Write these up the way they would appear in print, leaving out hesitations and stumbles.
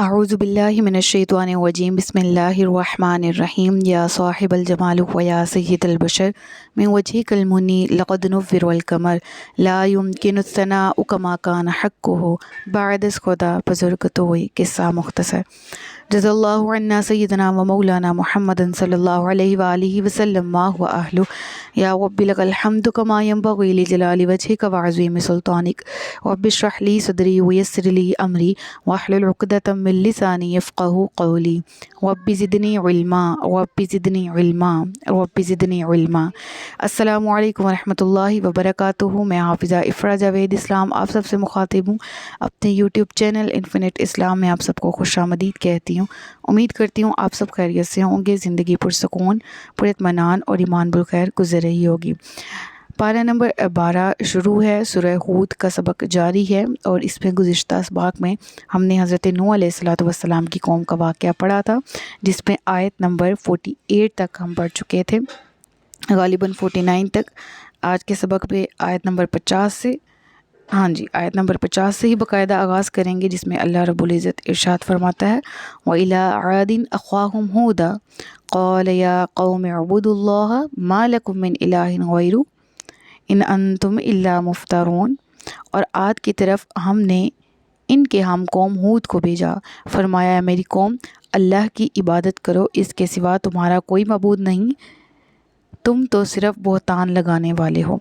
اعوذ باللہ من الشیطان الرجیم بسم اللہ الرحمن الرحیم یا صاحب الجمال و یا سید البشر من وجهک المنی لقد نور القمر لا يمکن الثناء کما کان حقہ بعد از خدا بزرگ تو ہوئی قصہ مختصر جزا اللہ عنا سیدنا و مولانا محمد صلی اللہ علیہ وآلہ وسلم ما هو اہلہ یا رب لک الحمد کما ینبغی لجلال وجہک وعظیم سلطانک رب اشرح لی صدری ویسر لی امری واحلل عقدۃ من لسانی یفقہوا قولی رب زدنی علما رب زدنی علما رب زدنی علما۔ السلام علیکم ورحمۃ اللہ وبرکاتہ۔ میں حافظہ افرا جاوید اسلام آپ سب سے مخاطب ہوں۔ اپنے یوٹیوب چینل انفینٹ اسلام میں آپ سب کو خوش آمدید کہتی ہوں۔ امید کرتی ہوں آپ سب خیریت سے ہوں گے، زندگی پرسکون، پر اطمینان اور ایمان بالخیر گزر رہی ہوگی۔ پارہ نمبر 12 شروع ہے۔ سورہ ہود کا سبق جاری ہے اور اس میں گزشتہ اسباق میں ہم نے حضرت نوح علیہ السلام کی قوم کا واقعہ پڑھا تھا، جس میں آیت نمبر 48 تک ہم پڑھ چکے تھے، غالباً 49 تک۔ آج کے سبق پہ آیت نمبر 50 سے ہی باقاعدہ آغاز کریں گے، جس میں اللہ رب العزت ارشاد فرماتا ہے وَإِلَىٰ عَادٍ أَخَاهُمْ هُودًا قَالَ يَا قَوْمِ اعْبُدُوا اللَّهَ مَا لَكُم مِّنْ إِلَٰهٍ غَيْرُهُ إِنْ أَنْتُمْ إِلَّا مُفْتَرُونَ۔ اور عاد کی طرف ہم نے ان کے ہم قوم ہود کو بھیجا، فرمایا اے میری قوم اللہ کی عبادت کرو، اس کے سوا تمہارا کوئی معبود نہیں، تم تو صرف بہتان لگانے والے ہو۔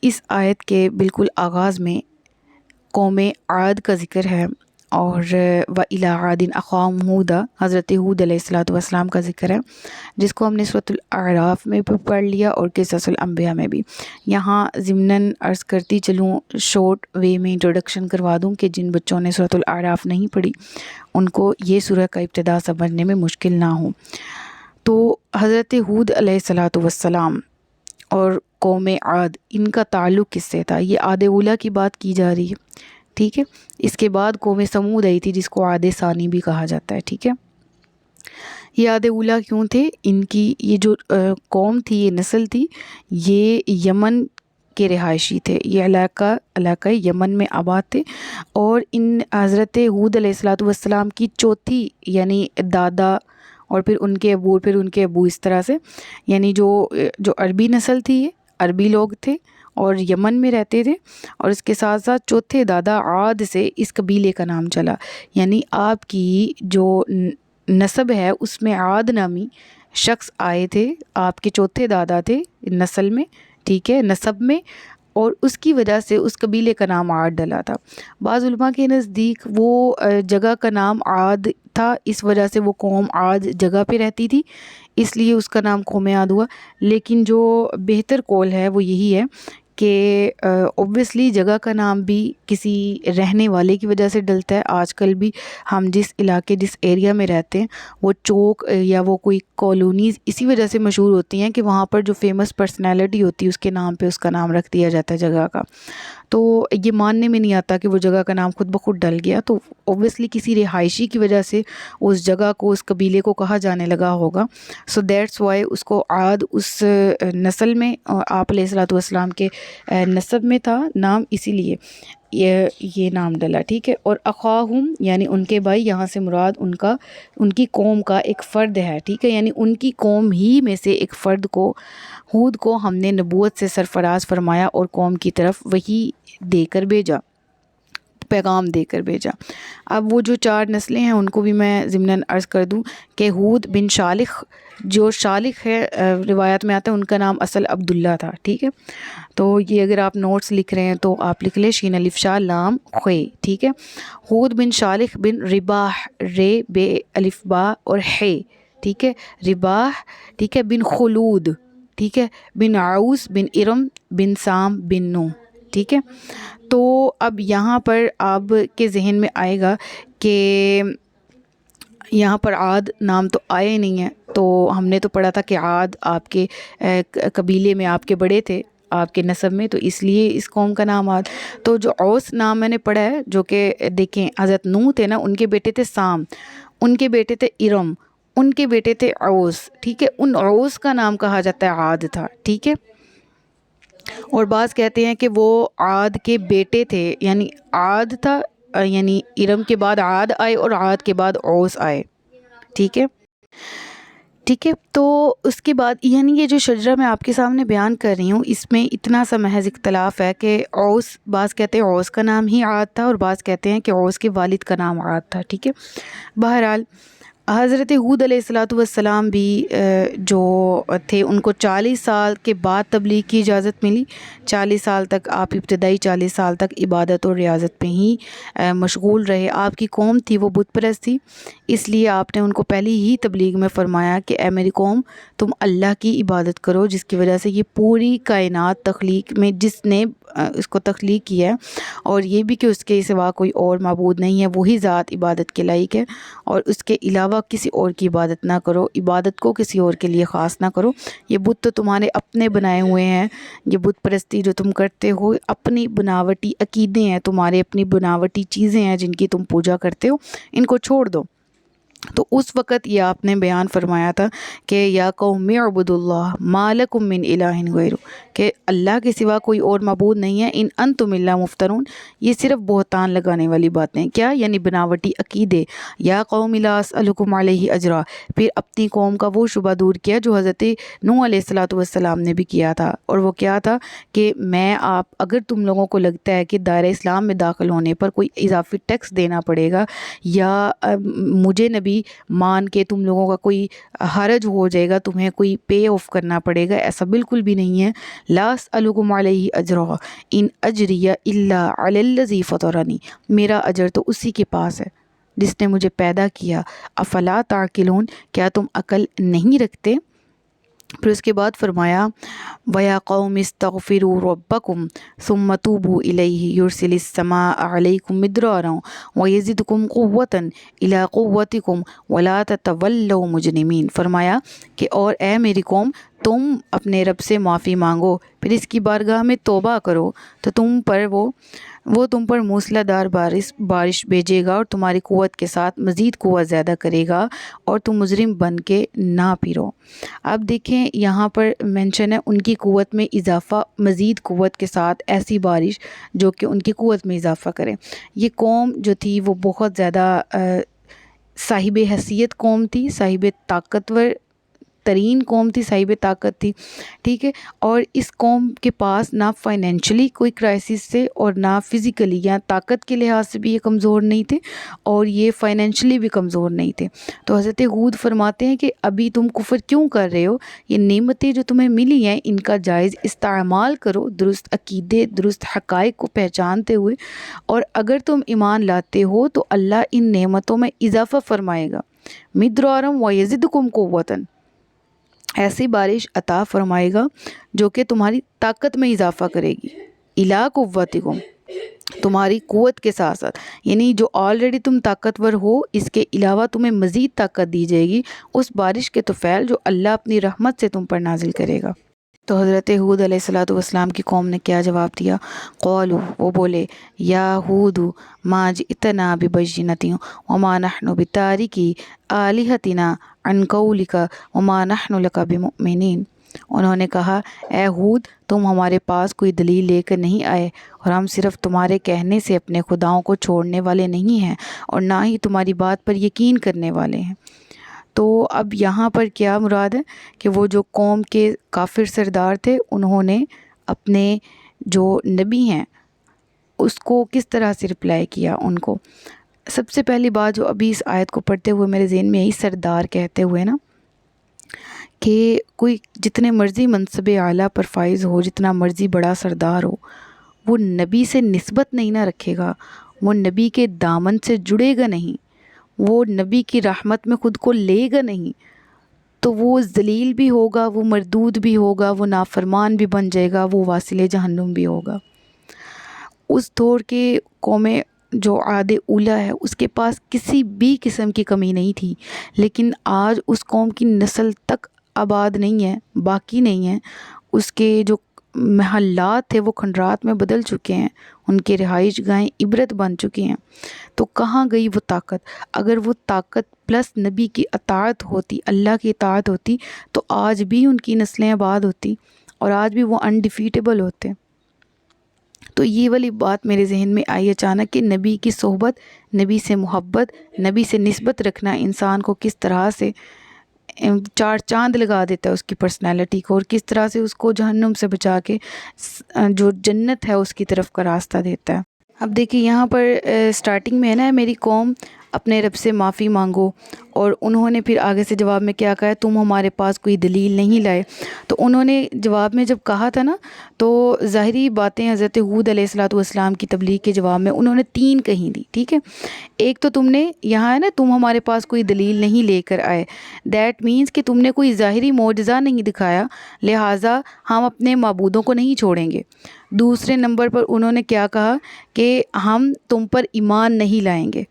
اس آیت کے بالکل آغاز میں قوم عاد کا ذکر ہے، اور وَإِلَىٰ عَادٍ أَخَاهُمْ هُودًا حضرت ہود علیہ السلام کا ذکر ہے، جس کو ہم نے سورۃ الاعراف میں بھی پڑھ لیا اور قصص الانبیاء میں بھی۔ یہاں ضمناً عرض کرتی چلوں، شارٹ وے میں انٹروڈکشن کروا دوں کہ جن بچوں نے سورۃ الاعراف نہیں پڑھی ان کو یہ سورہ کا ابتدا سمجھنے میں مشکل نہ ہو۔ تو حضرت ہود علیہ السلام اور قوم عاد، ان کا تعلق کس سے تھا؟ یہ عاد اولیٰ کی بات کی جا رہی ہے، ٹھیک ہے۔ اس کے بعد قوم سمود آئی تھی، جس کو عاد ثانی بھی کہا جاتا ہے، ٹھیک ہے۔ یہ عاد اولیٰ کیوں تھے؟ ان کی یہ جو قوم تھی، یہ نسل تھی، یہ یمن کے رہائشی تھے، یہ علاقہ یمن میں آباد تھے، اور ان حضرت ہود علیہ السلام کی چوتھی یعنی دادا اور پھر ان کے ابو، پھر ان کے ابو، اس طرح سے، یعنی جو عربی نسل تھی، یہ عربی لوگ تھے اور یمن میں رہتے تھے، اور اس کے ساتھ ساتھ چوتھے دادا عاد سے اس قبیلے کا نام چلا، یعنی آپ کی جو نسب ہے اس میں عاد نامی شخص آئے تھے، آپ کے چوتھے دادا تھے نسل میں، ٹھیک ہے، نسب میں، اور اس کی وجہ سے اس قبیلے کا نام عاد ڈلا تھا۔ بعض علماء کے نزدیک وہ جگہ کا نام عاد تھا، اس وجہ سے وہ قوم عاد جگہ پہ رہتی تھی، اس لیے اس کا نام قوم عاد ہوا۔ لیکن جو بہتر قول ہے وہ یہی ہے کہ اوبویسلی جگہ کا نام بھی کسی رہنے والے کی وجہ سے ڈلتا ہے۔ آج کل بھی ہم جس علاقے، جس ایریا میں رہتے ہیں، وہ چوک یا وہ کوئی کالونیز اسی وجہ سے مشہور ہوتی ہیں کہ وہاں پر جو فیمس پرسنالٹی ہوتی ہے اس کے نام پہ اس کا نام رکھ دیا جاتا ہے جگہ کا۔ تو یہ ماننے میں نہیں آتا کہ وہ جگہ کا نام خود بخود ڈل گیا، تو اوبویسلی کسی رہائشی کی وجہ سے اس جگہ کو، اس قبیلے کو کہا جانے لگا ہوگا۔ سو دیٹس وائی اس کو عاد، اس نسل میں آپ علیہ السلام کے نسب میں تھا نام، اسی لیے یہ نام ڈلا، ٹھیک ہے۔ اور اخواہم یعنی ان کے بھائی، یہاں سے مراد ان کی قوم کا ایک فرد ہے، ٹھیک ہے، یعنی ان کی قوم ہی میں سے ایک فرد کو، ہود کو، ہم نے نبوت سے سرفراز فرمایا اور قوم کی طرف وحی دے کر بھیجا، پیغام دے کر بھیجا۔ اب وہ جو 4 نسلیں ہیں ان کو بھی میں ضمناً عرض کر دوں کہ ہود بن شالخ، جو شالخ ہے روایات میں آتا ہے ان کا نام اصل عبداللہ تھا، ٹھیک ہے۔ تو یہ اگر آپ نوٹس لکھ رہے ہیں تو آپ لکھ لیں شین الف شاہ لام خے، ٹھیک ہے۔ ہود بن شالخ بن رباح، رے بے الف با اور ہے، ٹھیک ہے، رباح، ٹھیک ہے، بن خلود، ٹھیک ہے، بن عوس بن ارم بن سام بن نو، ٹھیک ہے۔ تو اب یہاں پر آپ کے ذہن میں آئے گا کہ یہاں پر عاد نام تو آئے نہیں ہے، تو ہم نے تو پڑھا تھا کہ عاد آپ کے قبیلے میں آپ کے بڑے تھے، آپ کے نسب میں، تو اس لیے اس قوم کا نام عاد۔ تو جو اوس نام میں نے پڑھا ہے، جو کہ دیکھیں حضرت نوح تھے نا، ان کے بیٹے تھے سام، ان کے بیٹے تھے ارم، ان کے بیٹے تھے اوس، ٹھیک ہے، ان اوس کا نام کہا جاتا ہے عاد تھا، ٹھیک ہے۔ اور بعض کہتے ہیں کہ وہ عاد کے بیٹے تھے، یعنی عاد تھا یعنی ارم کے بعد عاد آئے اور عاد کے بعد اوس آئے. ٹھیک ہے. تو اس کے بعد یعنی یہ جو شجرہ میں آپ کے سامنے بیان کر رہی ہوں اس میں اتنا سا محض اختلاف ہے کہ اوس، بعض کہتے ہیں اوس کا نام ہی عاد تھا اور بعض کہتے ہیں کہ اوس کے والد کا نام عاد تھا. ٹھیک ہے. بہرحال حضرت ہود علیہ السلام بھی جو تھے ان کو 40 سال کے بعد تبلیغ کی اجازت ملی. 40 سال تک آپ ابتدائی 40 سال تک عبادت اور ریاضت پہ ہی مشغول رہے. آپ کی قوم تھی وہ بت پرست تھی، اس لیے آپ نے ان کو پہلی ہی تبلیغ میں فرمایا کہ اے میری قوم تم اللہ کی عبادت کرو، جس کی وجہ سے یہ پوری کائنات تخلیق میں جس نے اس کو تخلیق کیا ہے، اور یہ بھی کہ اس کے سوا کوئی اور معبود نہیں ہے، وہی ذات عبادت کے لائق ہے، اور اس کے علاوہ کسی اور کی عبادت نہ کرو، عبادت کو کسی اور کے لیے خاص نہ کرو. یہ بت تو تمہارے اپنے بنائے ہوئے ہیں، یہ بت پرستی جو تم کرتے ہو اپنی بناوٹی عقیدے ہیں تمہارے، اپنی بناوٹی چیزیں ہیں جن کی تم پوجا کرتے ہو، ان کو چھوڑ دو. تو اس وقت یہ آپ نے بیان فرمایا تھا کہ یا قوم اعبدوا اللہ ما لکم من الہ غیرہ، کہ اللہ کے سوا کوئی اور معبود نہیں ہے، ان انتم الا مفترون، یہ صرف بہتان لگانے والی باتیں. کیا؟ یعنی بناوٹی عقیدے. یا قوم لا اسألکم علیہ اجرا، پھر اپنی قوم کا وہ شبہ دور کیا جو حضرت نوح علیہ السلام نے بھی کیا تھا، اور وہ کیا تھا کہ اگر تم لوگوں کو لگتا ہے کہ دائرہ اسلام میں داخل ہونے پر کوئی اضافی ٹیکس دینا پڑے گا یا مجھے نبی مان کے تم لوگوں کا کوئی حرج ہو جائے گا، تمہیں کوئی پے آف کرنا پڑے گا، ایسا بالکل بھی نہیں ہے. لا اسألکم علیہ اجرا ان اجریہ الا علی الذی فطرنی، میرا اجر تو اسی کے پاس ہے جس نے مجھے پیدا کیا. افلا تعقلون، کیا تم عقل نہیں رکھتے؟ پھر اس کے بعد فرمایا وَيَا قَوْمِ اسْتَغْفِرُوا رَبَّكُمْ ثُمَّ تُوبُوا إِلَيْهِ يُرْسِلِ السَّمَاءَ عَلَيْكُمْ مِدْرَارًا وَيَزِدْكُمْ قُوَّةً إِلَىٰ قُوَّتِكُمْ وَلَا تَتَوَلَّوْا مُجْرِمِينَ. فرمایا کہ اور اے میری قوم تم اپنے رب سے معافی مانگو، پھر اس کی بارگاہ میں توبہ کرو تو وہ تم پر موسلا دار بارش بھیجے گا اور تمہاری قوت کے ساتھ مزید قوت زیادہ کرے گا اور تم مجرم بن کے نہ پھرو. اب دیکھیں یہاں پر مینشن ہے ان کی قوت میں اضافہ، مزید قوت کے ساتھ ایسی بارش جو کہ ان کی قوت میں اضافہ کرے. یہ قوم جو تھی وہ بہت زیادہ صاحب حیثیت قوم تھی، صاحب طاقتور ترین قوم تھی، صاحب طاقت تھی. ٹھیک ہے. اور اس قوم کے پاس نہ فائنینشلی کوئی کرائسس تھے اور نہ فزیکلی یا طاقت کے لحاظ سے بھی یہ کمزور نہیں تھے اور یہ فائنینشلی بھی کمزور نہیں تھے. تو حضرت ہود فرماتے ہیں کہ ابھی تم کفر کیوں کر رہے ہو؟ یہ نعمتیں جو تمہیں ملی ہیں ان کا جائز استعمال کرو، درست عقیدے، درست حقائق کو پہچانتے ہوئے، اور اگر تم ایمان لاتے ہو تو اللہ ان نعمتوں میں اضافہ فرمائے گا. مدرارم ویزدکم قوتاً، ایسی بارش عطا فرمائے گا جو کہ تمہاری طاقت میں اضافہ کرے گی. الا قوتکم، تمہاری قوت کے ساتھ ساتھ، یعنی جو آلریڈی تم طاقتور ہو اس کے علاوہ تمہیں مزید طاقت دی جائے گی اس بارش کے طفیل جو اللہ اپنی رحمت سے تم پر نازل کرے گا. تو حضرت ہود علیہ السلام کی قوم نے کیا جواب دیا؟ قولوا، وہ بولے یا ہود ما جئتنا ببینۃ وما نحن بتارکی آلہتنا عن قولک وما نحن لک بمؤمنین. انہوں نے کہا اے ہود تم ہمارے پاس کوئی دلیل لے کر نہیں آئے اور ہم صرف تمہارے کہنے سے اپنے خداؤں کو چھوڑنے والے نہیں ہیں اور نہ ہی تمہاری بات پر یقین کرنے والے ہیں. تو اب یہاں پر کیا مراد ہے کہ وہ جو قوم کے کافر سردار تھے انہوں نے اپنے جو نبی ہیں اس کو کس طرح سے رپلائی کیا ان کو. سب سے پہلی بات جو ابھی اس آیت کو پڑھتے ہوئے میرے ذہن میں یہی سردار کہتے ہوئے نا کہ کوئی جتنے مرضی منصب اعلیٰ پر فائز ہو، جتنا مرضی بڑا سردار ہو، وہ نبی سے نسبت نہیں نہ رکھے گا، وہ نبی کے دامن سے جڑے گا نہیں، وہ نبی کی رحمت میں خود کو لے گا نہیں، تو وہ ذلیل بھی ہوگا، وہ مردود بھی ہوگا، وہ نافرمان بھی بن جائے گا، وہ واصل جہنم بھی ہوگا. اس دور کے قوم جو عاد اولیٰ ہے اس کے پاس کسی بھی قسم کی کمی نہیں تھی، لیکن آج اس قوم کی نسل تک آباد نہیں ہے، باقی نہیں ہے. اس کے جو محلات تھے وہ کھنڈرات میں بدل چکے ہیں، ان کے رہائش گاہیں عبرت بن چکی ہیں. تو کہاں گئی وہ طاقت؟ اگر وہ طاقت پلس نبی کی اطاعت ہوتی، اللہ کی اطاعت ہوتی، تو آج بھی ان کی نسلیں آباد ہوتی اور آج بھی وہ انڈیفیٹیبل ہوتے. تو یہ والی بات میرے ذہن میں آئی اچانک کہ نبی کی صحبت، نبی سے محبت، نبی سے نسبت رکھنا انسان کو کس طرح سے چار چاند لگا دیتا ہے اس کی پرسنالٹی کو، اور کس طرح سے اس کو جہنم سے بچا کے جو جنت ہے اس کی طرف کا راستہ دیتا ہے۔ اب دیکھیں یہاں پر سٹارٹنگ میں ہے نا، میری قوم اپنے رب سے معافی مانگو، اور انہوں نے پھر آگے سے جواب میں کیا کہا ہے، تم ہمارے پاس کوئی دلیل نہیں لائے۔ تو انہوں نے جواب میں جب کہا تھا نا، تو ظاہری باتیں حضرت ہود علیہ السلام کی تبلیغ کے جواب میں انہوں نے 3 کہیں دی، ٹھیک ہے۔ ایک تو تم نے یہاں ہے نا، تم ہمارے پاس کوئی دلیل نہیں لے کر آئے، دیٹ مینس کہ تم نے کوئی ظاہری معجزہ نہیں دکھایا، لہٰذا ہم اپنے معبودوں کو نہیں چھوڑیں گے۔ دوسرے نمبر پر انہوں نے کیا کہا کہ ہم تم پر ایمان نہیں لائیں گے،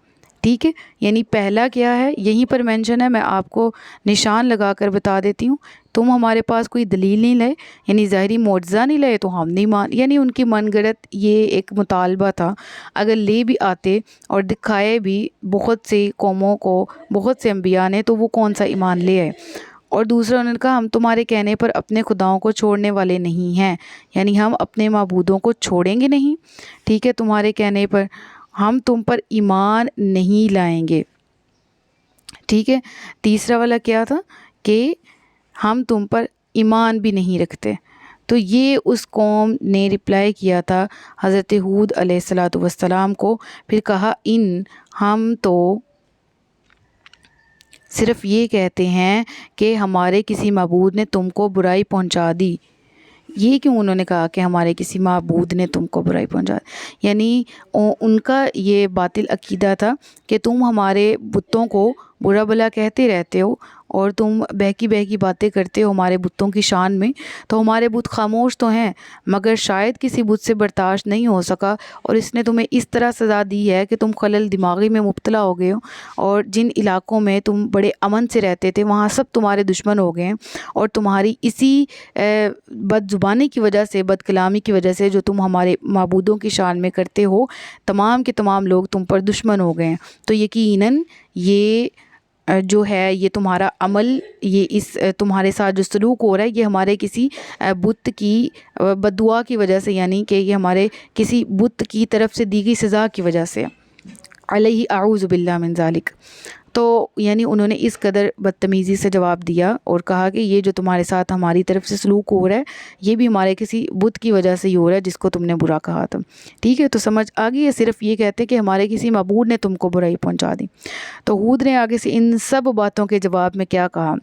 ٹھیک ہے۔ یعنی پہلا کیا ہے، یہیں پر مینشن ہے، میں آپ کو نشان لگا کر بتا دیتی ہوں، تم ہمارے پاس کوئی دلیل نہیں لائے، یعنی ظاہری معجزہ نہیں لائے تو ہم نہیں یعنی ان کی من گڑت یہ ایک مطالبہ تھا۔ اگر لے بھی آتے اور دکھائے بھی بہت سی قوموں کو، بہت سے انبیاء نے، تو وہ کون سا ایمان لے آئے۔ اور دوسرا انہوں نے کہا ہم تمہارے کہنے پر اپنے خداؤں کو چھوڑنے والے نہیں ہیں، یعنی ہم اپنے معبودوں کو چھوڑیں گے نہیں، ٹھیک ہے، تمہارے کہنے پر ہم تم پر ایمان نہیں لائیں گے، ٹھیک ہے۔ تیسرا والا کیا تھا کہ ہم تم پر ایمان بھی نہیں رکھتے۔ تو یہ اس قوم نے رپلائی کیا تھا حضرت ہود علیہ السلام کو، پھر کہا ہم تو صرف یہ کہتے ہیں کہ ہمارے کسی معبود نے تم کو برائی پہنچا دی۔ یہ کیوں انہوں نے کہا کہ ہمارے کسی معبود نے تم کو برائی پہنچا دی؟ یعنی ان کا یہ باطل عقیدہ تھا کہ تم ہمارے بتوں کو برا بھلا کہتے رہتے ہو، اور تم بہکی بہکی باتیں کرتے ہو ہمارے بتوں کی شان میں، تو ہمارے بت خاموش تو ہیں، مگر شاید کسی بت سے برداشت نہیں ہو سکا، اور اس نے تمہیں اس طرح سزا دی ہے کہ تم خلل دماغی میں مبتلا ہو گئے ہو، اور جن علاقوں میں تم بڑے امن سے رہتے تھے وہاں سب تمہارے دشمن ہو گئے ہیں، اور تمہاری اسی بد زبانی کی وجہ سے، بد کلامی کی وجہ سے جو تم ہمارے معبودوں کی شان میں کرتے ہو، تمام کے تمام لوگ تم پر دشمن ہو گئے ہیں۔ تو یقیناً یہ جو ہے، یہ تمہارا عمل، یہ اس تمہارے ساتھ جو سلوک ہو رہا ہے، یہ ہمارے کسی بت کی بددعا کی وجہ سے، یعنی کہ یہ ہمارے کسی بت کی طرف سے دی گئی سزا کی وجہ سے، علیہ اعوذ باللہ من ذالک۔ تو یعنی انہوں نے اس قدر بدتمیزی سے جواب دیا اور کہا کہ یہ جو تمہارے ساتھ ہماری طرف سے سلوک ہو رہا ہے، یہ بھی ہمارے کسی بت کی وجہ سے ہی ہو رہا ہے جس کو تم نے برا کہا تھا، ٹھیک ہے۔ تو سمجھ آ گئی ہے، صرف یہ کہتے کہ ہمارے کسی معبود نے تم کو برائی پہنچا دی۔ تو ہود نے آگے سے ان سب باتوں کے جواب میں کیا کہا،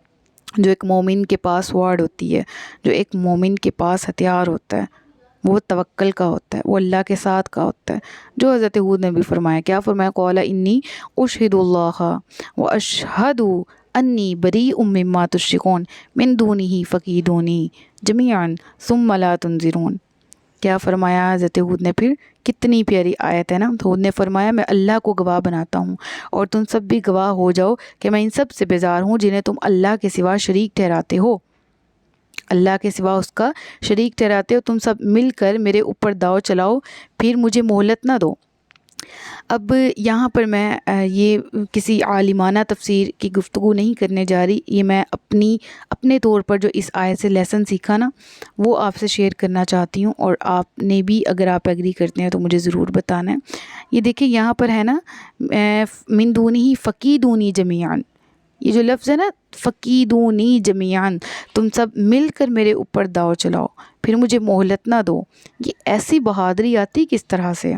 جو ایک مومن کے پاس وارڈ ہوتی ہے، جو ایک مومن کے پاس ہتھیار ہوتا ہے، وہ توکل کا ہوتا ہے، وہ اللہ کے ساتھ کا ہوتا ہے، جو حضرت ہود نے بھی فرمایا، کیا فرمایا، قال انی اشہد اللہ واشہد انی بریء مما تشرکون من دونہ فکیدونی جمیعا ثم لا تنظرون۔ کیا فرمایا حضرت ہود نے پھر، کتنی پیاری آیت ہے نا۔ ہود نے فرمایا میں اللہ کو گواہ بناتا ہوں، اور تم سب بھی گواہ ہو جاؤ کہ میں ان سب سے بیزار ہوں جنہیں تم اللہ کے سوا شریک ٹھہراتے ہو، اللہ کے سوا اس کا شریک ٹھہراتے ہو، تم سب مل کر میرے اوپر داؤ چلاؤ، پھر مجھے مہلت نہ دو۔ اب یہاں پر میں یہ کسی عالمانہ تفسیر کی گفتگو نہیں کرنے جا رہی، یہ میں اپنے طور پر جو اس آیت سے لیسن سیکھا نا، وہ آپ سے شیئر کرنا چاہتی ہوں، اور آپ نے بھی اگر آپ ایگری کرتے ہیں تو مجھے ضرور بتانا ہے۔ یہ دیکھیں یہاں پر ہے نا، من دونہ فکیدونی جمیعا، یہ جو لفظ ہے نا فکیدونی جمیعا، تم سب مل کر میرے اوپر داؤ چلاؤ، پھر مجھے مہلت نہ دو، یہ ایسی بہادری آتی کس طرح سے؟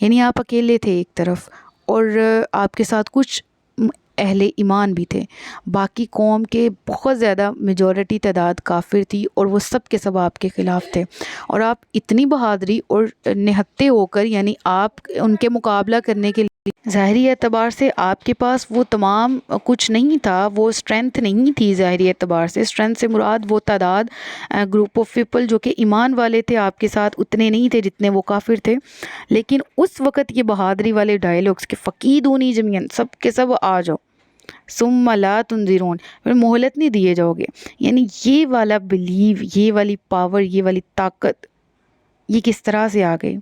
یعنی آپ اکیلے تھے ایک طرف، اور آپ کے ساتھ کچھ اہل ایمان بھی تھے، باقی قوم کے بہت زیادہ میجورٹی تعداد کافر تھی، اور وہ سب کے سب آپ کے خلاف تھے، اور آپ اتنی بہادری اور نہتے ہو کر، یعنی آپ ان کے مقابلہ کرنے کے لیے ظاہری اعتبار سے آپ کے پاس وہ تمام کچھ نہیں تھا، وہ اسٹرینتھ نہیں تھی ظاہری اعتبار سے، اسٹرینتھ سے مراد وہ تعداد، گروپ آف پیپل جو کہ ایمان والے تھے آپ کے ساتھ، اتنے نہیں تھے جتنے وہ کافر تھے، لیکن اس وقت یہ بہادری والے ڈائلاگس کہ فقیدونی جمیعاً، سب کے سب آ جاؤ، ثم لا تنظرون، پھر مہلت نہیں دیے جاؤ گے، یعنی یہ والا بلیو، یہ والی پاور، یہ والی طاقت، یہ کس طرح سے آ گئی؟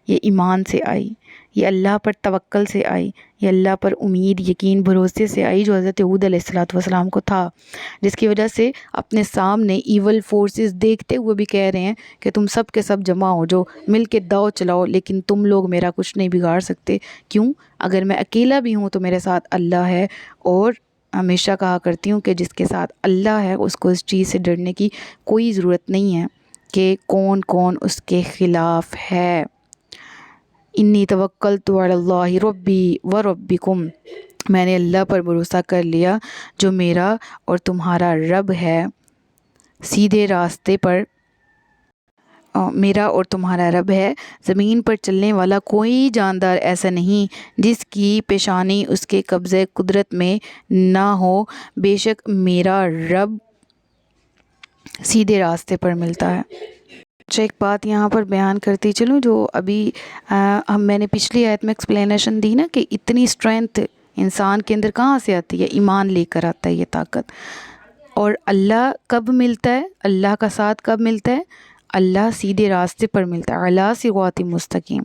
یہ ایمان سے آئی، یہ اللہ پر توکل سے آئی، یہ اللہ پر امید، یقین، بھروسے سے آئی جو حضرت ہود علیہ السلام کو تھا، جس کی وجہ سے اپنے سامنے ایول فورسز دیکھتے ہوئے بھی کہہ رہے ہیں کہ تم سب کے سب جمع ہو جو مل کے داؤ چلاؤ، لیکن تم لوگ میرا کچھ نہیں بگاڑ سکتے۔ کیوں؟ اگر میں اکیلا بھی ہوں تو میرے ساتھ اللہ ہے، اور ہمیشہ کہا کرتی ہوں کہ جس کے ساتھ اللہ ہے اس کو اس چیز سے ڈرنے کی کوئی ضرورت نہیں ہے کہ کون کون اس کے خلاف ہے۔ انی توکلت علی اللہ ربی و ربکم، میں نے اللہ پر بھروسہ کر لیا جو میرا اور تمہارا رب ہے، سیدھے راستے پر میرا اور تمہارا رب ہے۔ زمین پر چلنے والا کوئی جاندار ایسا نہیں جس کی پیشانی اس کے قبضے قدرت میں نہ ہو، بے شک میرا رب سیدھے راستے پر ملتا ہے۔ اچھا، ایک بات یہاں پر بیان کرتی چلوں جو ابھی میں نے پچھلی آیت میں ایکسپلینیشن دی نا کہ اتنی اسٹرینتھ انسان کے اندر کہاں سے آتی ہے؟ ایمان لے کر آتا ہے یہ طاقت۔ اور اللہ کب ملتا ہے؟ اللہ کا ساتھ کب ملتا ہے؟ اللہ سیدھے راستے پر ملتا ہے، اعلیٰ صراط مستقیم۔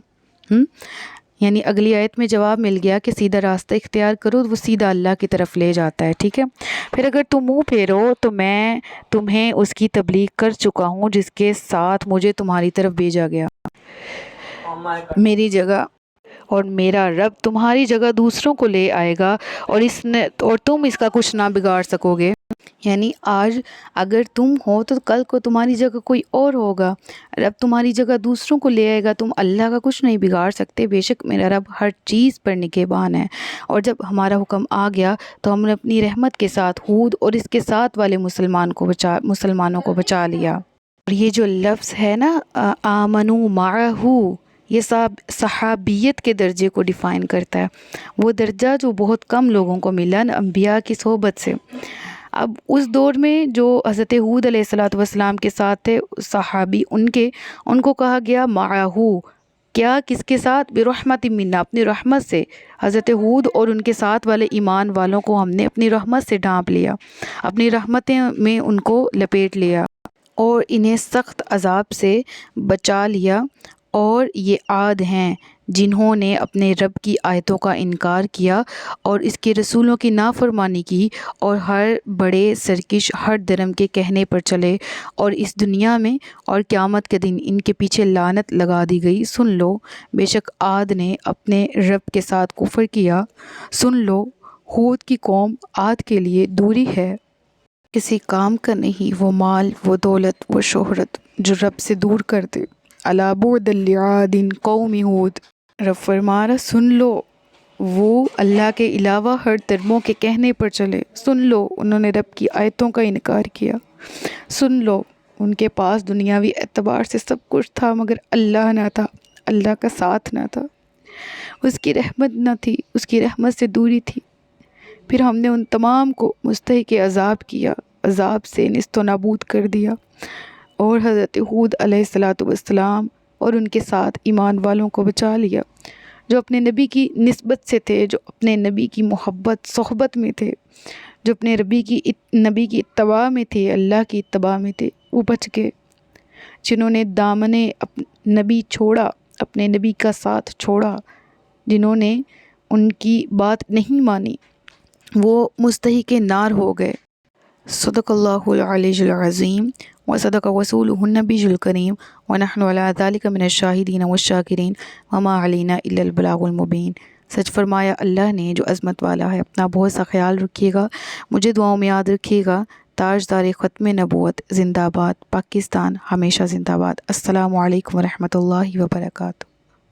یعنی اگلی آیت میں جواب مل گیا کہ سیدھا راستہ اختیار کرو، وہ سیدھا اللہ کی طرف لے جاتا ہے، ٹھیک ہے۔ پھر اگر تم منہ پھیرو تو میں تمہیں اس کی تبلیغ کر چکا ہوں جس کے ساتھ مجھے تمہاری طرف بھیجا گیا، میری جگہ، اور میرا رب تمہاری جگہ دوسروں کو لے آئے گا، اور تم اس کا کچھ نہ بگاڑ سکو گے۔ یعنی آج اگر تم ہو تو کل کو تمہاری جگہ کوئی اور ہوگا، رب تمہاری جگہ دوسروں کو لے آئے گا، تم اللہ کا کچھ نہیں بگاڑ سکتے، بے شک میرا رب ہر چیز پر نگہبان ہے۔ اور جب ہمارا حکم آ گیا تو ہم نے اپنی رحمت کے ساتھ ہود اور اس کے ساتھ والے مسلمانوں کو بچا لیا۔ اور یہ جو لفظ ہے نا آمنوا معہ، یہ صحابیت کے درجے کو ڈیفائن کرتا ہے، وہ درجہ جو بہت کم لوگوں کو ملا انبیاء کی صحبت سے۔ اب اس دور میں جو حضرت ہود علیہ السلام کے ساتھ تھے صحابی، ان کو کہا گیا معہ، کیا کس کے ساتھ؟ برحمت منا، اپنی رحمت سے۔ حضرت ہود اور ان کے ساتھ والے ایمان والوں کو ہم نے اپنی رحمت سے ڈھانپ لیا، اپنی رحمتیں میں ان کو لپیٹ لیا اور انہیں سخت عذاب سے بچا لیا۔ اور یہ عاد ہیں جنہوں نے اپنے رب کی آیتوں کا انکار کیا اور اس کے رسولوں کی نافرمانی کی، اور ہر بڑے سرکش ہر درم کے کہنے پر چلے، اور اس دنیا میں اور قیامت کے دن ان کے پیچھے لعنت لگا دی گئی۔ سن لو، بے شک عاد نے اپنے رب کے ساتھ کفر کیا، سن لو، ہود کی قوم عاد کے لیے دوری ہے، کسی کام کا نہیں وہ مال، وہ دولت، وہ شہرت جو رب سے دور کر دے۔ الا بعدا لعاد قوم ہود، رب فرما رہا سن لو، وہ اللہ کے علاوہ ہر دھرموں کے کہنے پر چلے، سن لو انہوں نے رب کی آیتوں کا انکار کیا، سن لو ان کے پاس دنیاوی اعتبار سے سب کچھ تھا مگر اللہ نہ تھا، اللہ کا ساتھ نہ تھا، اس کی رحمت نہ تھی، اس کی رحمت سے دوری تھی۔ پھر ہم نے ان تمام کو مستحق عذاب کیا، عذاب سے نیست و نابود کر دیا، اور حضرت ہود علیہ السلام اور ان کے ساتھ ایمان والوں کو بچا لیا جو اپنے نبی کی نسبت سے تھے، جو اپنے نبی کی محبت صحبت میں تھے، جو اپنے نبی کی اتباع میں تھے، اللہ کی اتباع میں تھے، وہ بچ گئے۔ جنہوں نے دامن نبی چھوڑا، اپنے نبی کا ساتھ چھوڑا، جنہوں نے ان کی بات نہیں مانی، وہ مستحق نار ہو گئے۔ صدق اللہ العلی العظیم وصدق رسولہ النبی الکریم ونحن علی ذلک من الشاہدین والشاکرین وما علینا الا البلاغ المبین۔ سچ فرمایا اللہ نے جو عظمت والا ہے۔ اپنا بہت سا خیال رکھیے گا، مجھے دعاؤں میں یاد رکھیے گا۔ تاجدار ختم نبوت زندہ باد، پاکستان ہمیشہ زندہ باد۔ السلام علیکم ورحمۃ اللہ وبرکاتہ۔